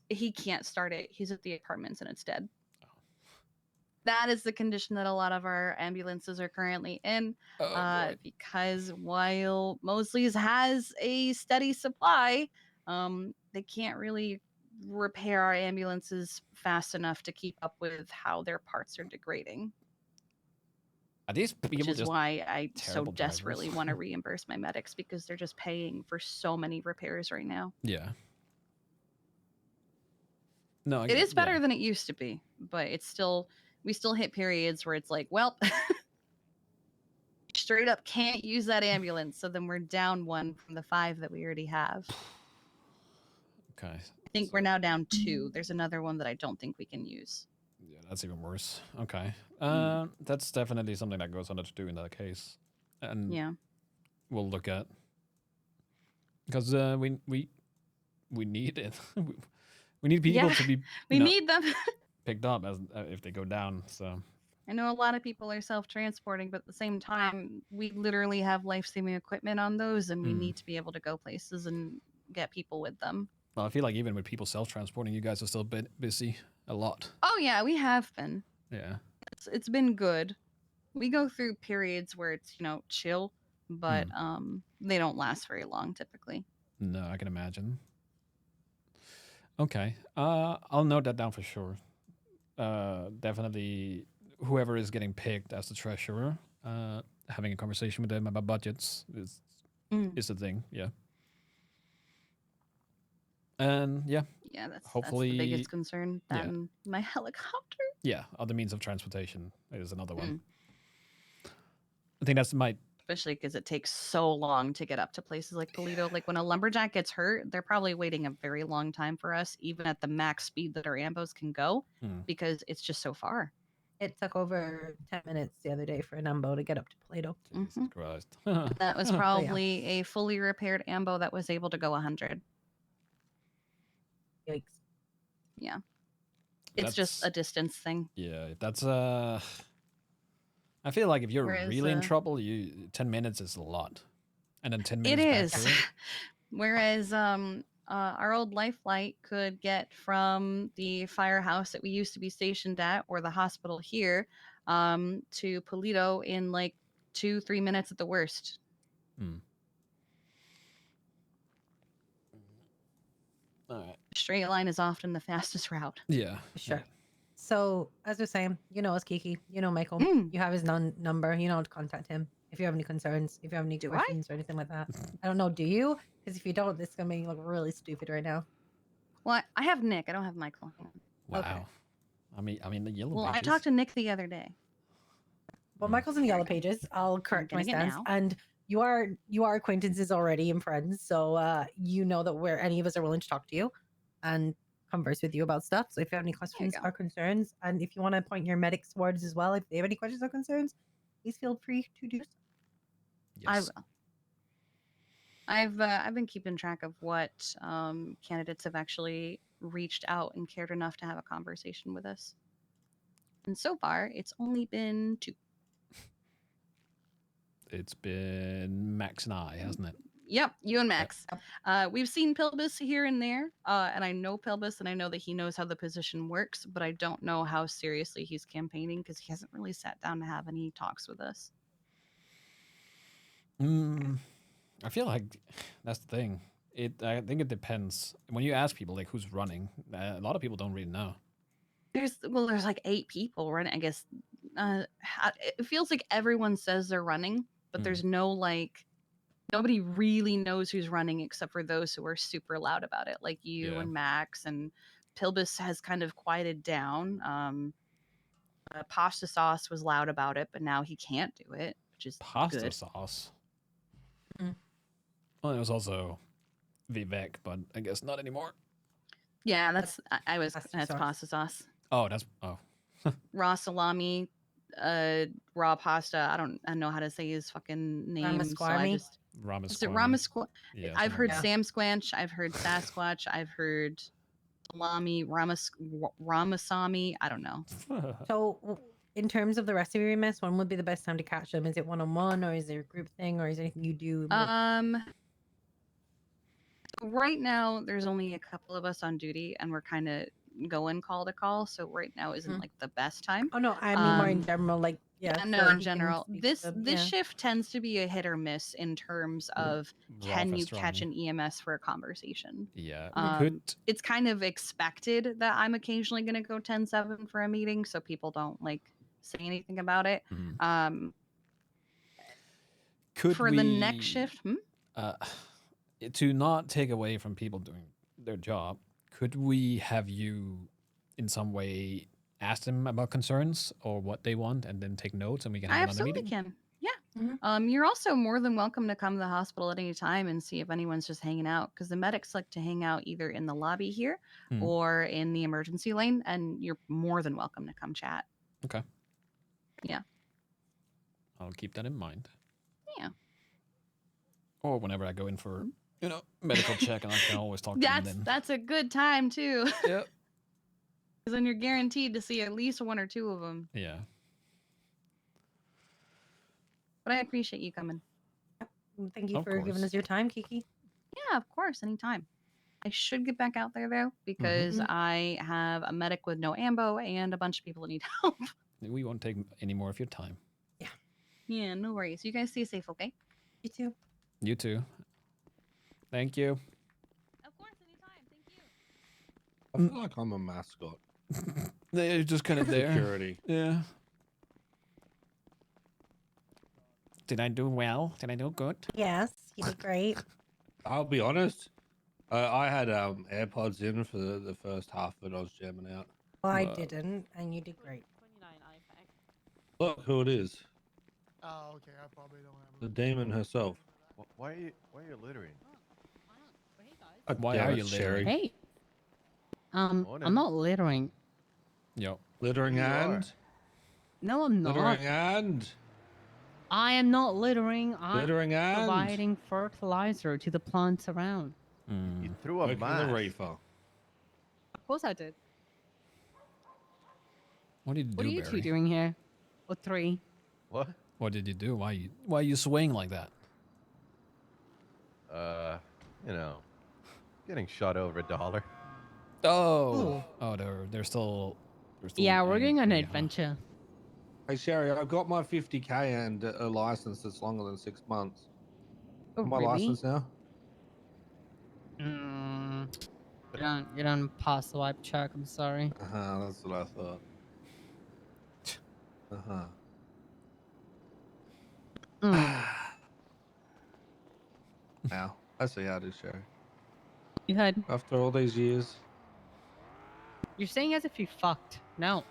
he can't start it. He's at the apartments and it's dead. That is the condition that a lot of our ambulances are currently in. Because while Mosley's has a steady supply, they can't really repair our ambulances fast enough to keep up with how their parts are degrading. Are these Which people is just why I so terrible drivers? desperately want to reimburse my medics because they're just paying for so many repairs right now. Yeah. No, It is better than it used to be, but it's still we still hit periods where it's like, well, straight up can't use that ambulance, so then we're down one from the 5 that we already have. Okay. I think we're now down 2. There's another one that I don't think we can use. Yeah, that's even worse. Okay. That's definitely something that goes on to do in that case. And Yeah. we'll look at. Because we need it. We need people Yeah, to be we need them. picked up as if they go down. So I know a lot of people are self-transporting, but at the same time, we literally have life-saving equipment on those, and we need to be able to go places and get people with them. well, I feel like even with people self-transporting, you guys are still busy a lot. Oh yeah, we have been. Yeah. It's been good. We go through periods where it's chill, but they don't last very long typically. No, I can imagine. Okay. I'll note that down for sure. Definitely whoever is getting picked as the treasurer, having a conversation with them about budgets is the thing. Yeah. And yeah. Yeah, that's hopefully the biggest concern. That and my helicopter. Yeah, other means of transportation is another one. I think that's my especially because it takes so long to get up to places like Toledo. Like when a lumberjack gets hurt, they're probably waiting a very long time for us, even at the max speed that our ambos can go, because it's just so far. It took over 10 minutes the other day for an ambo to get up to Plato. Jesus Christ. That was probably a fully repaired ambo that was able to go 100. Yikes. Yeah. It's just a distance thing. Yeah, that's I feel like if you're really in trouble, 10 minutes is a lot. And then 10 minutes It back is. to it. Whereas our old life flight could get from the firehouse that we used to be stationed at or the hospital here to Polito in like 2-3 minutes at the worst. All right. Straight line is often the fastest route. Yeah. Sure. Yeah. So, as we're saying, you know us, Kiki. You know Michael. You have his number. You know how to contact him if you have any concerns, if you have any questions or anything like that. I don't know. Do you? Because if you don't, this is going to make you look really stupid right now. Well, I have Nick. I don't have Michael. Wow. Okay. I mean the yellow Well, pages. I talked to Nick the other day. Well, Michael's in the yellow pages. I'll correct my stance. And you are acquaintances already and friends, so you know that where any of us are willing to talk to you and converse with you about stuff. So if you have any questions or concerns, and if you want to point your medics towards as well, if they have any questions or concerns, please feel free to do so. Yes. I will. I've been keeping track of what candidates have actually reached out and cared enough to have a conversation with us. And so far, it's only been 2. It's been Max and I, hasn't it? Yep, you and Max. We've seen Pilbus here and there, and I know Pilbus, and I know that he knows how the position works, but I don't know how seriously he's campaigning because he hasn't really sat down to have any talks with us. I feel like that's the thing. I think it depends. When you ask people like who's running, a lot of people don't really know. There's like 8 people running. I guess it feels like everyone says they're running, but there's no like. Nobody really knows who's running except for those who are super loud about it, like you and Max and Pilbus has kind of quieted down. Pasta sauce was loud about it, but now he can't do it, which is Pasta good. sauce. Mm. Well, it was also Vivek, but I guess not anymore. Yeah, that's Pasta that's sauce. pasta sauce. Oh, that's Raw salami, raw pasta. I don't know how to say his fucking name. So I Ramaswamy? just Ramaswamy. is it Ramasqu? Yeah, I've heard something Sam Squanch. I've heard Sasquatch. I've heard salami, Ramasamy. I don't know. like that. So, in terms of the rest of your miss, when would be the best time to catch them? Is it one-on-one, or is there a group thing, or is there anything you do? Right now there's only a couple of us on duty, and we're kind of going call to call. So right now isn't like the best time. Oh no, I mean more in general. Like, yeah, Yeah, so no, that in you can general, speak this to them, this yeah. shift tends to be a hit or miss in terms of Raw can you catch pastrami. an EMS for a conversation. Yeah, Um, it's kind of expected that I'm occasionally going to go 10-7 for a meeting, so people don't like say anything about it. Mhm. Could For the next shift, to not take away from people doing their job, could we have you in some way ask them about concerns or what they want and then take notes and we can I have another absolutely meeting? can. Yeah. You're also more than welcome to come to the hospital at any time and see if anyone's just hanging out, because the medics like to hang out either in the lobby here Hmm. or in the emergency lane, and you're more than welcome to come chat. Okay. Yeah. I'll keep that in mind. Yeah. Or whenever I go in for, medical check, and I can always talk to them then. That's a good time too. Yep. Because then you're guaranteed to see at least one or two of them. Yeah. But I appreciate you coming. Thank you Of for giving course. us your time, Kiki. Yeah, of course, anytime. I should get back out there though, because I have a medic with no ambo and a bunch of people that need help. We won't take any more of your time. Yeah, no worries. You guys stay safe, okay? You too. You too. Thank you. Of course, anytime. Thank you. I feel like I'm a mascot. They're just kind of there. Security. Yeah. Did I do well? Did I do good? Yes, you did great. I'll be honest. I had AirPods in for the first half, but I was jamming out. Well, I didn't, and you did great. Look who it is. Oh, okay. I probably don't have. The demon herself. Why are you littering? Why damn are it, you Sherry. littering? Hey. I'm not littering. Yo. Littering You are. and? No, I'm not. Littering and? I am not littering. I'm Littering and? providing fertilizer to the plants around. You threw a Working the mask. reefer. Of course I did. What did you What do, are you Barry? two doing here? Or three? What? What did you do? Why are you swaying like that? Getting shot over $1. Oh. Oh, they're still Yeah, we're doing an angry, huh? adventure. Hey, Sherry, I've got my 50k and a license that's longer than 6 months. Oh, My really? license now? You don't pass the wipe check, I'm sorry. That's what I thought. Now, I see how it is, Sherry. You had. After all these years. You're saying as if you fucked. No.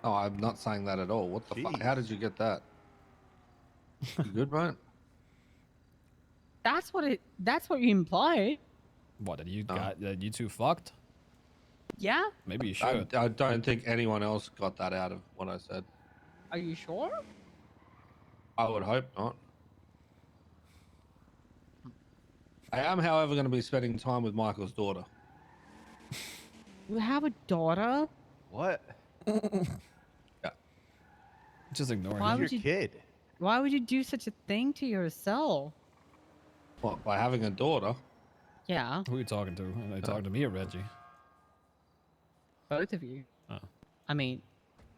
Oh, I'm not saying that at all. What the fuck? How did you get that? You good, mate? That's what you implied. What, that you two fucked? Yeah? Maybe you should. I don't think anyone else got that out of what I said. Are you sure? I would hope not. I am, however, going to be spending time with Michael's daughter. You have a daughter? What? Yeah. Just ignore Why him. would Your you? kid. Why would you do such a thing to yourself? What, by having a daughter? Yeah, Who are you talking to? Are you talking to me or Reggie? both of you. Oh. I mean,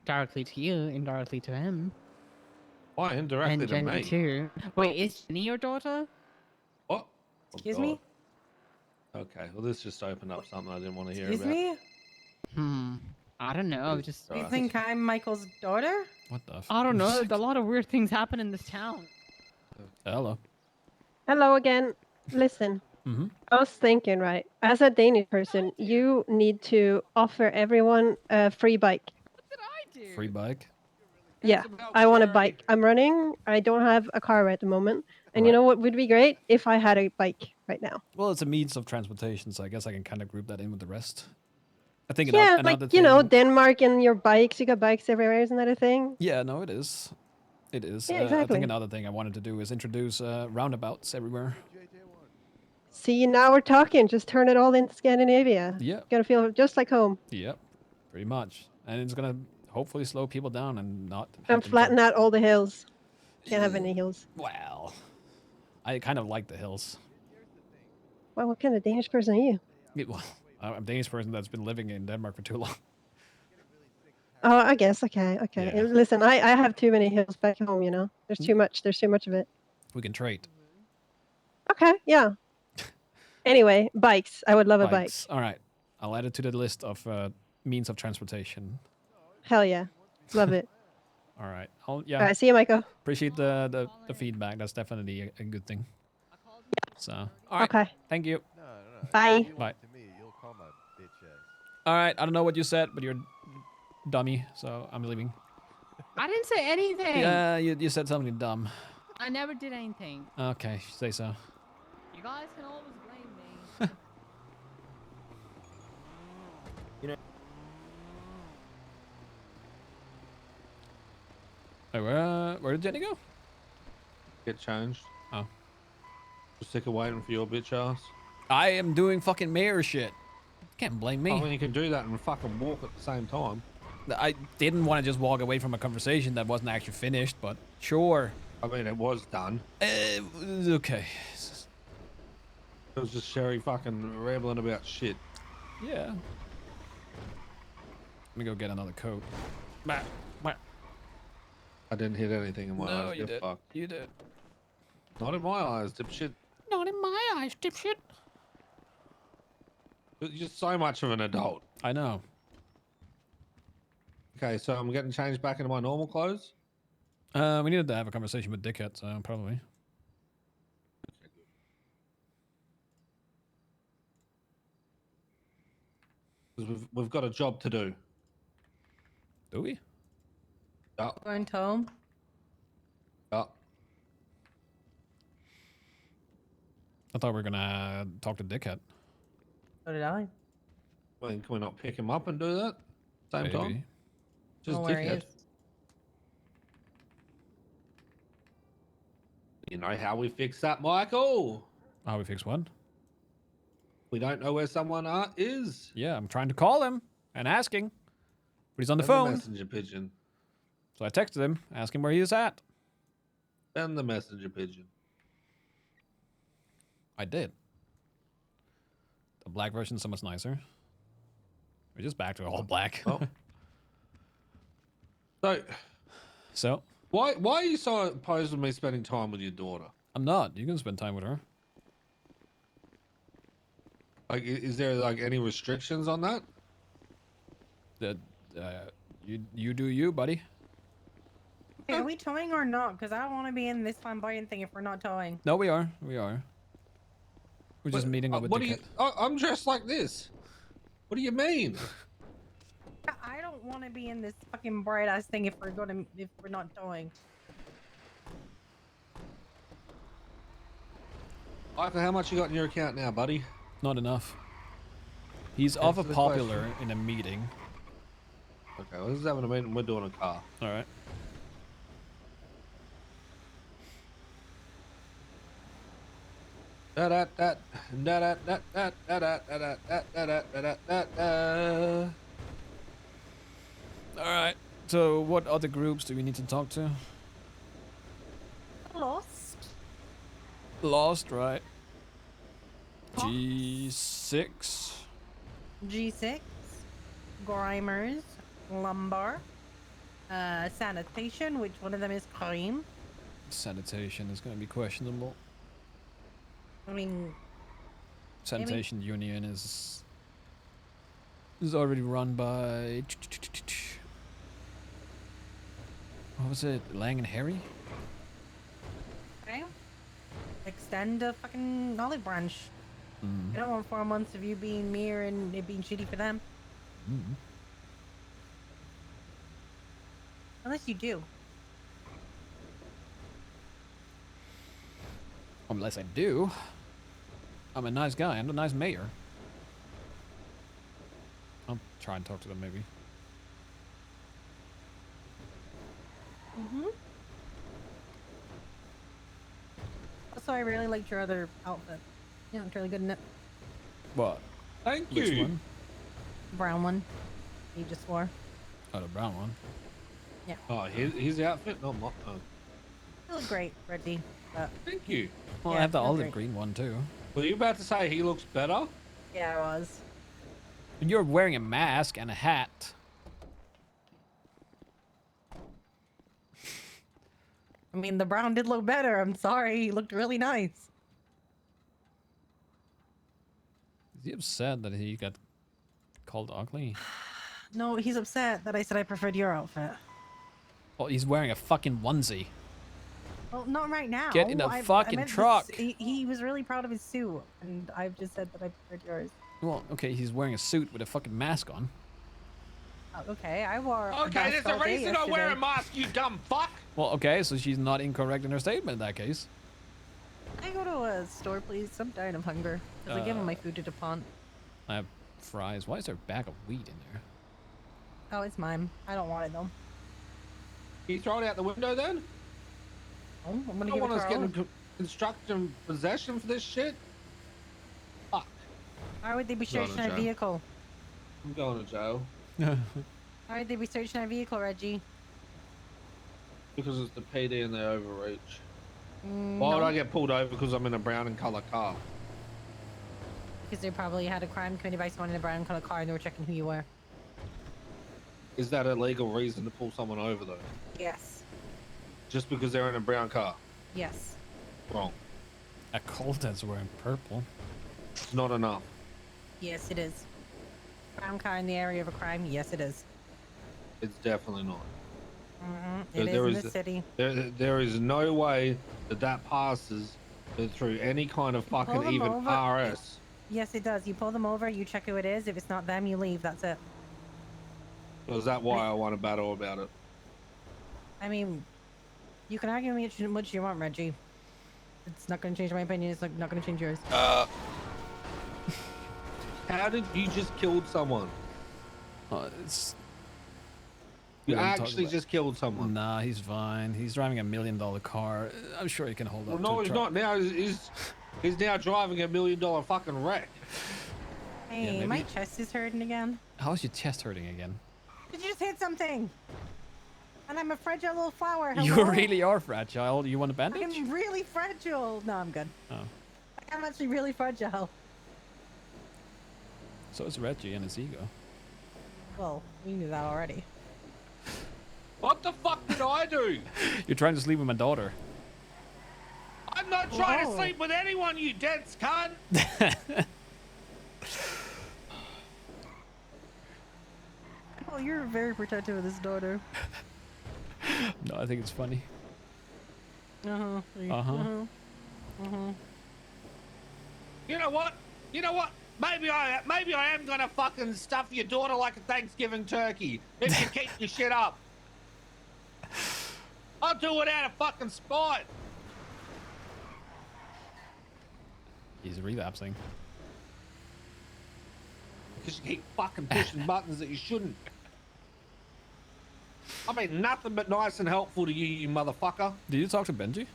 directly to you, indirectly to him. Why, indirectly And to Jenny me? too. Wait, is Jenny your daughter? What? Excuse me? Okay, well, this just opened up something I didn't want to hear Excuse about. me? I don't know. Just You think I'm Michael's daughter? What the? I don't know. A lot of weird things happen in this town. Hello. Hello again. Listen, Mm-hmm. I was thinking, right, as a Danish person, you need to offer everyone a free bike. What did I do? Free bike. Yeah, about I want a charity. bike. I'm running. I don't have a car at the moment. And you Right. know what would be great? If I had a bike right now. Well, it's a means of transportation, so I guess I can kind of group that in with the rest. I think Yeah, another like, thing. you know, Denmark and your bikes. You got bikes everywhere, isn't that a thing? Yeah, no, it is. It is. Yeah, I think exactly. another thing I wanted to do is introduce roundabouts everywhere. See, now we're talking. Just turn it all into Scandinavia. Yeah. Gonna feel just like home. Yep. Pretty much, and it's gonna hopefully slow people down and not. have And them flatten talk- out all the hills. Can't have any hills. Well, I kind of like the hills. Well, what kind of Danish person are you? Well, I'm a Danish person that's been living in Denmark for too long. Oh, I guess. Okay. Yeah. Listen, I have too many hills back home, you know? There's too much. There's too much of it. We can trade. Okay, yeah. Anyway, bikes. I would love a bike. Bikes. All right, I'll add it to the list of means of transportation. Hell yeah. Love it. All right. Yeah. All right, see you, Michael. Appreciate the feedback. That's definitely a good thing. So, all right. Okay. Thank you. No. Bye. You Bye. To me, you'll call my bitch ass. All right. I don't know what you said, but you're dummy, so I'm leaving. I didn't say anything. Yeah, you said something dumb. I never did anything. Okay, say so. You guys can always blame me. Hey, where did Jenny go? Get changed. Oh. Just sick of waiting for your bitch ass. I am doing fucking mayor shit. Can't blame me. I mean, you can do that and fucking walk at the same time. I didn't want to just walk away from a conversation that wasn't actually finished, but sure. I mean, it was done. Okay. It was just Sherry fucking rambling about shit. Yeah. Let me go get another coat. Bah, bah. I didn't hit anything in my No, eyes. you Get did. fucked. You did. Not in my eyes, dipshit. Not in my eyes, dipshit. You're just so much of an adult. I know. Okay, so I'm getting changed back into my normal clothes. We needed to have a conversation with Dickhead, so probably. 'Cause we've got a job to do. Do we? Yeah, Going home. yeah. I thought we were gonna talk to Dickhead. So did I. I mean, can we not pick him up and do that same Maybe. time? Just Oh, where he dickhead. is. You know how we fix that, Michael? How we fix one? We don't know where someone is. Yeah, I'm trying to call him and asking, but he's on the Send phone. messenger pigeon. So I texted him, asking where he is at. Send the messenger pigeon. I did. The black version is so much nicer. We're just back to all black. Oh. So, So why are you so opposed to me spending time with your daughter? I'm not. You can spend time with her. Like, is there like any restrictions on that? You do you, buddy. Hey, are we towing or not? Because I don't want to be in this flamboyant thing if we're not towing. No, we are. We are. We're just meeting up with What do Dickhead. you? I'm dressed like this. What do you mean? I don't want to be in this fucking bright ass thing if we're not towing. Michael, how much you got in your account now, buddy? Not enough. He's Answer offer the popular question. in a meeting. Okay, well, this is having a meeting. We're doing a car. All right. Da da da da da da da da da da da da da da da. All right. So what other groups do we need to talk to? Lost. Lost, right? G6. G6. Grimers. Lumbar. Sanitation, which one of them is crime. Sanitation is going to be questionable. I mean, Sanitation Union is already run by what was it? Lang and Harry? okay. Extend a fucking olive branch. I don't want 4 months of you being mere and it being shitty for them. Unless you do. Unless I do. I'm a nice guy. I'm a nice mayor. I'll try and talk to them maybe. Also, I really liked your other outfit. You looked really good in it. What? Thank Which you. one? Brown one. You just wore. Oh, the brown one. Yeah. Oh, his outfit, not my. Oh. You look great, Reggie. Thank you. Well, Yeah, I have the you look olive great. green one too. Were you about to say he looks better? Yeah, I was. And you're wearing a mask and a hat. I mean, the brown did look better. I'm sorry. He looked really nice. Is he upset that he got called ugly? No, he's upset that I said I preferred your outfit. Well, he's wearing a fucking onesie. Well, not right now. Get in the I fucking meant this- truck. he was really proud of his suit, and I've just said that I preferred yours. Well, okay, he's wearing a suit with a fucking mask on. Oh, okay, I wore. a Okay, mask there's a all day reason I wear a yesterday. mask, you dumb fuck. Well, okay, so she's not incorrect in her statement in that case. Can I go to a store, please? I'm dying of hunger. Because I gave him my food to DuPont. I have fries. Why is there a bag of wheat in there? Oh, it's mine. I don't want it though. Can you throw it out the window then? Oh, I'm gonna I don't give want it us to getting Carl. constructive possession for this shit. Fuck. Why would they be Go on, searching our Joe. vehicle? I'm going to jail Why would they be searching our vehicle, Reggie? because it's the PD and they overreach. Mm, Why would no, I get pulled over because I'm in a brown and colour car? because they probably had a crime committed by someone in a brown colored car and they were checking who you were. Is that a legal reason to pull someone over though? Yes. Just because they're in a brown car? Yes. Wrong. A Colton's wearing purple. It's not enough. Yes, it is. Brown car in the area of a crime? Yes, it is. It's definitely not. It There is is- in the city. There is no way that passes through any kind of Pull fucking them even over. RS. Yes, it does. You pull them over, you check who it is. If it's not them, you leave. That's it. So is that why I want to battle about it? I mean, you can argue with me much you want, Reggie. It's not going to change my opinion. It's not going to change yours. How did you just killed someone? It's... You We don't talk actually about- just killed someone. Nah, he's fine. He's driving $1 million car. I'm sure he can hold up Well, to no, a he's truck. not now. He's now driving $1 million fucking wreck. Hey, maybe. my chest is hurting again. How's your chest hurting again? Did you just hit something? And I'm a fragile little flower. You hello? really are fragile. You want a bandage? I'm really fragile. No, I'm good. Oh. I'm actually really fragile. So is Reggie and his ego. Well, we knew that already. What the fuck did I do? You're trying to sleep with my daughter. I'm not trying Whoa. to sleep with anyone, you dense cunt. Oh, you're very protective of this daughter. No, I think it's funny. Uh-huh. Uh-huh. You know what? You know what? Maybe I am gonna fucking stuff your daughter like a Thanksgiving turkey if you keep your shit up. I'll do it out of fucking spite. He's relapsing. Because you keep fucking pushing buttons that you shouldn't. I mean, nothing but nice and helpful to you, you motherfucker. Did you talk to Benji?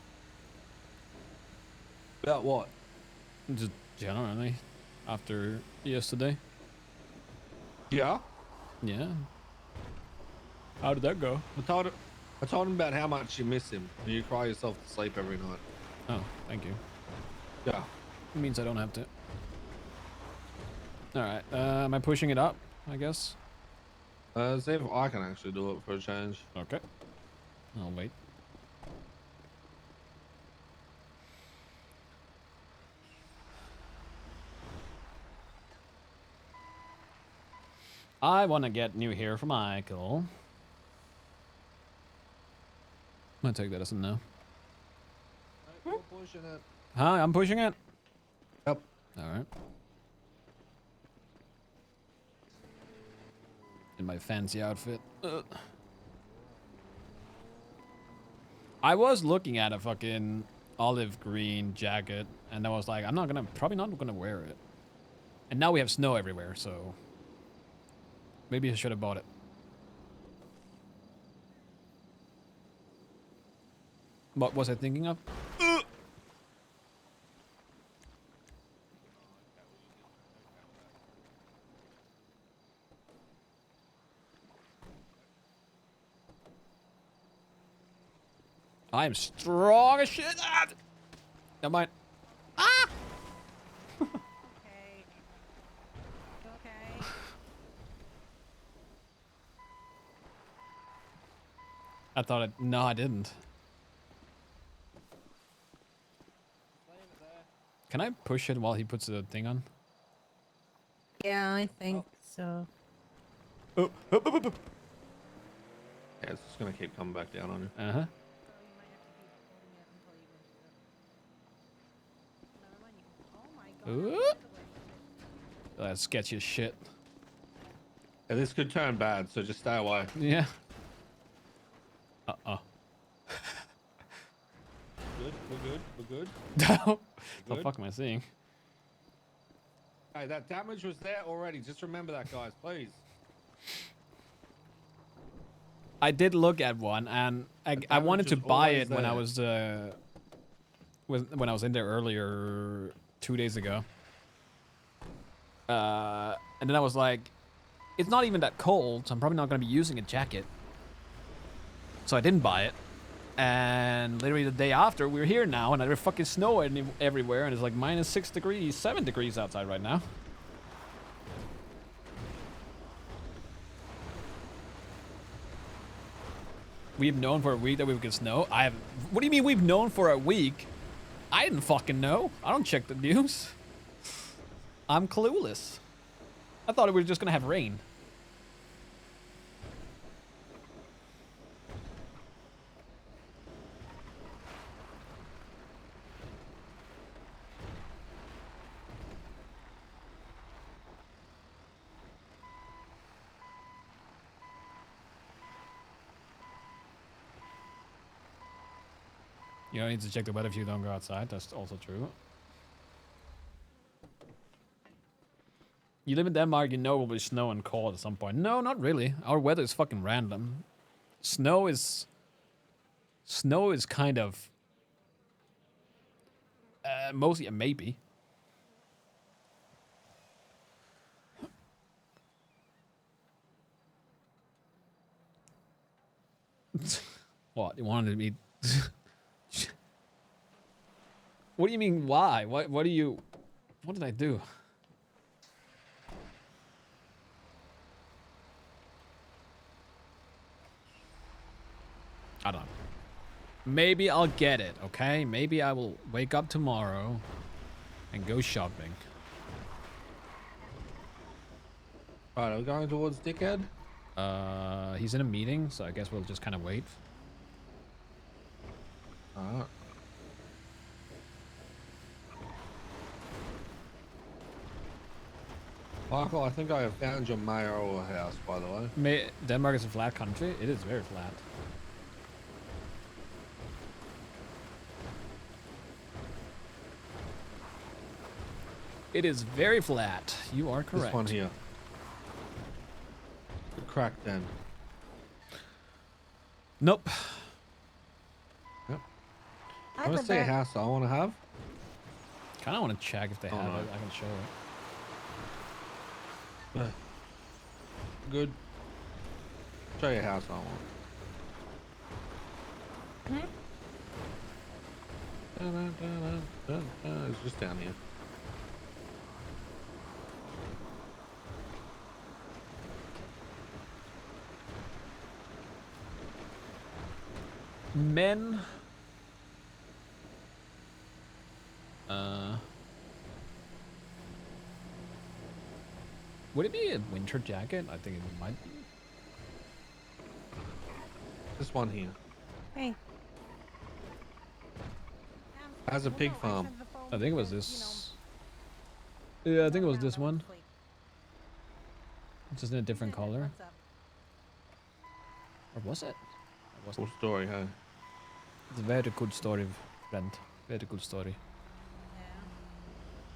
About what? Just generally. After yesterday? Yeah. Yeah. How did that go? I told him about how much you miss him and you cry yourself to sleep every night. Oh, thank you. Yeah. It means I don't have to. Alright, am I pushing it up, I guess? See if I can actually do it for a change. Okay. I'll wait. I want to get new hair for Michael. I'm gonna take that as a no. We're pushing it. Huh? I'm pushing it? Yep. All right. In my fancy outfit. I was looking at a fucking olive green jacket, and I was like, probably not gonna wear it. And now we have snow everywhere, so maybe I should have bought it. What was I thinking of? I am strong as shit. Ah! Never mind. Ah! Okay. Okay. I thought it. No, I didn't. Can I push it while he puts the thing on? Yeah, I think so. Oh, Yeah, it's just gonna keep coming back down on you. Uh huh. That's sketchy as shit. Yeah, this could turn bad, so just stay away. Yeah. Uh-oh. Good, we're good, we're good. What the Good. fuck am I seeing? Hey, that damage was there already. Just remember that, guys, please. I did look at one, and I wanted to damage was buy always it when I there. was when I was in there earlier 2 days ago. And then I was like, it's not even that cold, so I'm probably not going to be using a jacket. So I didn't buy it. And literally the day after, we're here now, and there's fucking snow everywhere, and it's like -6 degrees, 7 degrees outside right now. We've known for a week that we would get snow. What do you mean we've known for a week? I didn't fucking know. I don't check the news. I'm clueless. I thought we were just gonna have rain. You don't need to check the weather if you don't go outside. That's also true. You live in Denmark, you know it will be snow and cold at some point. No, not really. Our weather is fucking random. Snow is kind of mostly a maybe. What? You wanted me? What do you mean? Why? What do you? What did I do? I don't know. Maybe I'll get it, okay? Maybe I will wake up tomorrow and go shopping. Alright, are we going towards Dickhead? He's in a meeting, so I guess we'll just kind of wait. Alright. Michael, I think I have found your mayoral house, by the way. Denmark is a flat country. It is very flat. It is very flat. You are correct. This one here. The cracked den. Nope. Yep. I want to see a house I want to have. Kind of want to check if they have no. it. I can show it. Good. Show you a house I want. It's just down here. Men. Would it be a winter jacket? I think it might be. This one here. Hey. Has a pig farm. I think it was this. Yeah, I think it was this one. Just in a different color. Or was it? It wasn't. Cool story, huh? It's a very good story, friend. Very good story.